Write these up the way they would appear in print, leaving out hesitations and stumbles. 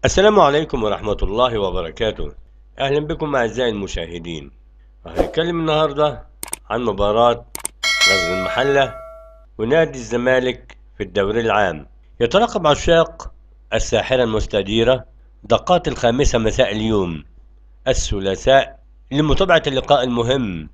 السلام عليكم ورحمة الله وبركاته. أهلا بكم أعزائي المشاهدين. هنتكلم النهاردة عن مباراة غزل المحلة ونادي الزمالك في الدوري العام. يترقب عشاق الساحرة المستديرة دقات الخامسة مساء اليوم الثلاثاء لمتابعة اللقاء المهم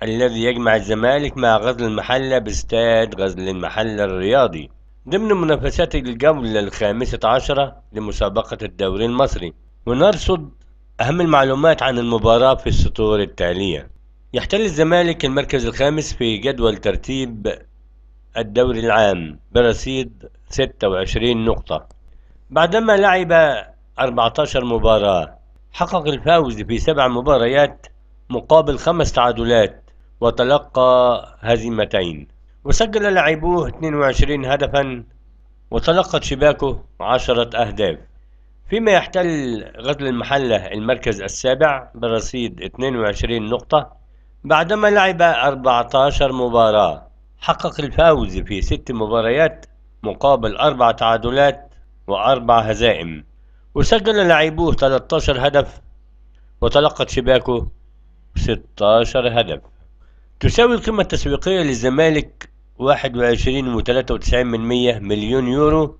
الذي يجمع الزمالك مع غزل المحلة باستاد غزل المحلة الرياضي ضمن منافسات الجولة الخامسة عشرة لمسابقة الدوري المصري، ونرصد أهم المعلومات عن المباراة في السطور التالية. يحتل الزمالك المركز الخامس في جدول ترتيب الدوري العام برصيد 26 نقطة بعدما لعب 14 مباراة. حقق الفوز في 7 مباريات مقابل 5 تعادلات وتلقى هزيمتين، وسجل لاعبوه 22 هدفا وتلقت شباكه 10 أهداف، فيما يحتل غزل المحلة المركز السابع برصيد 22 نقطة بعدما لعب 14 مباراة. حقق الفوز في 6 مباريات مقابل 4 تعادلات و4 هزائم، وسجل لاعبوه 13 هدف وتلقت شباكه 16 هدف. تساوي القيمة التسويقية للزمالك 21.93 مليون يورو،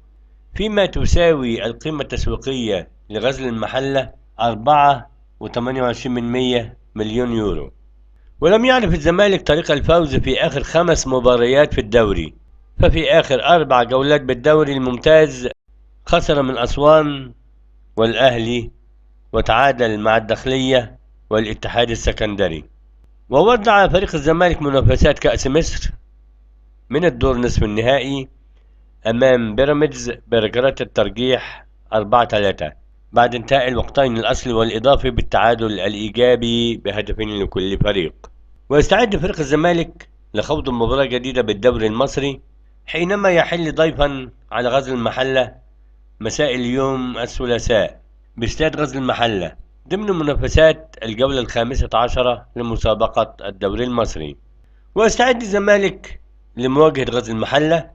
فيما تساوي القيمة التسويقية لغزل المحلة 4.28 مليون يورو. ولم يعرف الزمالك طريق الفوز في آخر 5 مباريات في الدوري، ففي آخر 4 جولات بالدوري الممتاز خسر من أسوان والأهلي وتعادل مع الداخلية والاتحاد السكندري. وودع فريق الزمالك منافسات كأس مصر من الدور نصف النهائي أمام بيراميدز بركلات الترجيح 4-3 بعد انتهاء الوقتين الأصلي والإضافي بالتعادل الإيجابي بهدفين لكل فريق. ويستعد فريق الزمالك لخوض مباراة جديدة بالدوري المصري حينما يحل ضيفا على غزل المحلة مساء اليوم الثلاثاء باستاد غزل المحلة ضمن منافسات الجولة الخامسة عشرة لمسابقة الدوري المصري. ويستعد الزمالك لمواجهة غزل المحلة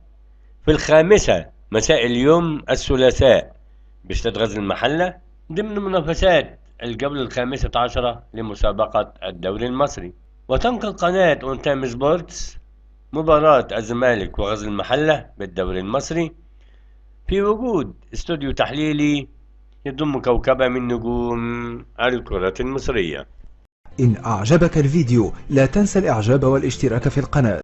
في الخامسة مساء اليوم الثلاثاء باستاد غزل المحلة ضمن منافسات الجولة الخامسة عشرة لمسابقة الدوري المصري. وتنقل قناة اون تايم سبورتس مباراة الزمالك وغزل المحلة بالدوري المصري في وجود استوديو تحليلي يضم كوكبة من نجوم الكرة المصرية. إن أعجبك الفيديو لا تنسى الإعجاب والاشتراك في القناة.